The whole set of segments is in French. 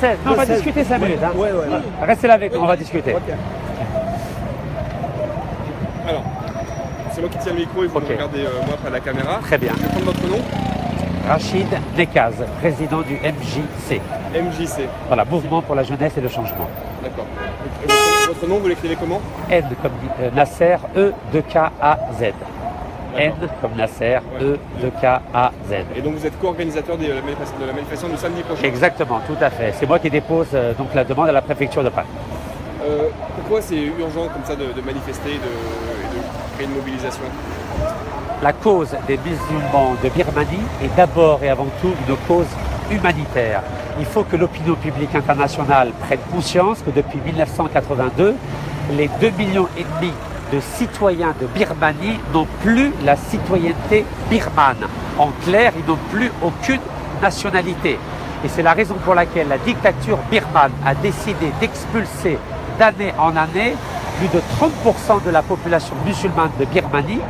16. Non, on va discuter 5 minutes. Hein. Ouais. Restez là avec nous, on va discuter. Ok. Alors, c'est moi qui tiens le micro et vous me regardez moi après la caméra. Très bien. Je vais prendre votre nom. Rachid Nekaz, président du MJC. MJC. Voilà, Mouvement pour la jeunesse et le changement. D'accord. Votre nom, vous l'écrivez comment? N comme Nasser, E-2-K-A-Z. N comme Nasser, E-2-K-A-Z. Et donc vous êtes co-organisateur de la manifestation du samedi prochain. Exactement, tout à fait. C'est moi qui dépose donc la demande à la préfecture de Paris. Pourquoi c'est urgent comme ça de manifester et de créer une mobilisation? La cause des musulmans de Birmanie est d'abord et avant tout une cause humanitaire. Il faut que l'opinion publique internationale prenne conscience que depuis 1982, les 2,5 millions de citoyens de Birmanie n'ont plus la citoyenneté birmane. En clair, ils n'ont plus aucune nationalité. Et c'est la raison pour laquelle la dictature birmane a décidé d'expulser d'année en année plus de 30% de la population musulmane de Birmanie,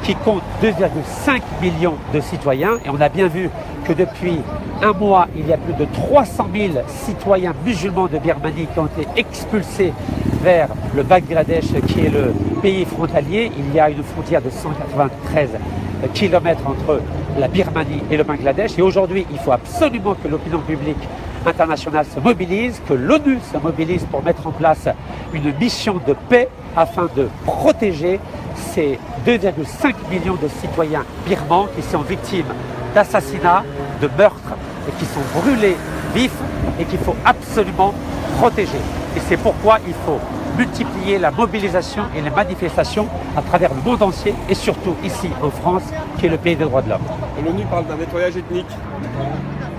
qui compte 2,5 millions de citoyens. Et on a bien vu que depuis un mois, il y a plus de 300 000 citoyens musulmans de Birmanie qui ont été expulsés vers le Bangladesh, qui est le pays frontalier. Il y a une frontière de 193 kilomètres entre la Birmanie et le Bangladesh. Et aujourd'hui, il faut absolument que l'opinion publique internationale se mobilise, que l'ONU se mobilise pour mettre en place une mission de paix afin de protéger ces 2,5 millions de citoyens birmans qui sont victimes d'assassinats, de meurtres et qui sont brûlés vifs et qu'il faut absolument protéger. Et c'est pourquoi il faut multiplier la mobilisation et les manifestations à travers le monde entier et surtout ici en France, qui est le pays des droits de l'homme. L'ONU parle d'un nettoyage ethnique.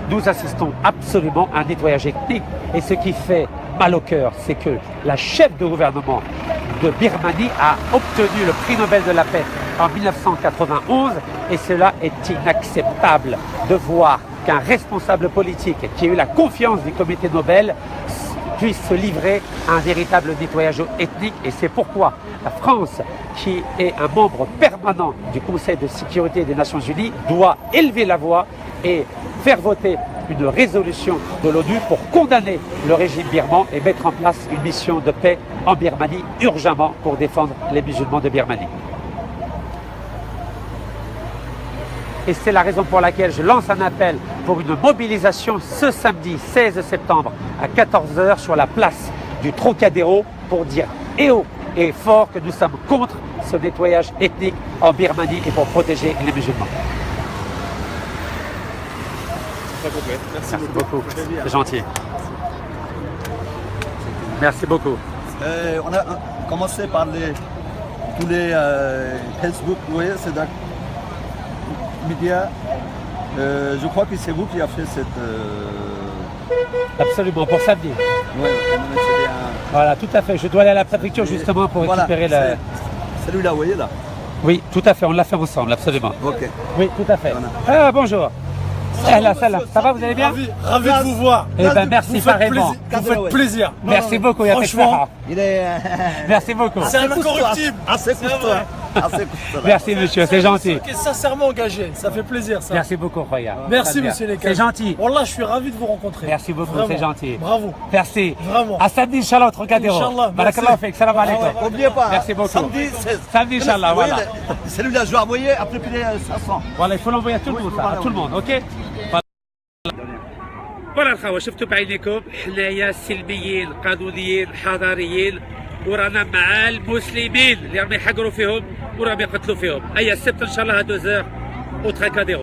Nous assistons absolument à un nettoyage ethnique. Et ce qui fait mal au cœur, c'est que la chef de gouvernement de Birmanie a obtenu le prix Nobel de la paix en 1991 et cela est inacceptable de voir qu'un responsable politique qui a eu la confiance du comité Nobel puisse se livrer à un véritable nettoyage ethnique. Et c'est pourquoi la France, qui est un membre permanent du Conseil de sécurité des Nations Unies, doit élever la voix et faire voter une résolution de l'ONU pour condamner le régime birman et mettre en place une mission de paix en Birmanie urgemment pour défendre les musulmans de Birmanie. Et c'est la raison pour laquelle je lance un appel pour une mobilisation ce samedi 16 septembre à 14 h sur la place du Trocadéro pour dire haut et fort que nous sommes contre ce nettoyage ethnique en Birmanie et pour protéger les musulmans. Très complet. Merci beaucoup. C'est gentil. Merci beaucoup. On a commencé par tous les Facebook, vous voyez, c'est des médias. Je crois que c'est vous qui avez fait cette... Absolument, pour samedi. Oui, voilà, tout à fait. Je dois aller à la préfecture justement pour récupérer la... Celui-là, vous voyez là? Oui, tout à fait, on l'a fait ensemble, absolument. Ok. Oui, tout à fait. Voilà. Ah, bonjour. Là, ça va, vous allez bien? Ravi de vous voir. Eh ben, merci pareillement. Vous faites plaisir. Merci beaucoup, Franchement, il est... Merci beaucoup. C'est un incorruptible. Assez costaud. Merci monsieur, c'est gentil. Qui est sincèrement engagé, ça fait plaisir ça. Merci beaucoup, Roya. Merci monsieur Nekaz. C'est gentil. Wallah, je suis ravi de vous rencontrer. Merci beaucoup, Vraiment. c'est gentil. Bravo. Merci. Vraiment. À samedi, Inch'Allah, Trocadéro. Inch'Allah, Barakallahu fik, salam alaikum. N'oubliez pas. Merci beaucoup. Samedi 16. Samedi, Inch'Allah, voilà. Celui-là, je vais envoyer à peu près 500. Voilà, il faut l'envoyer à tout le monde, ça, à tout le monde, ok? فوالا الخوة شفتوا بعينيكم حنايا سلميين قانونيين حضاريين ورانا مع المسلمين اللي راهم يحقروا فيهم وراهم يقتلوا فيهم. اي السبت ان شاء الله 2 h au Trocadéro.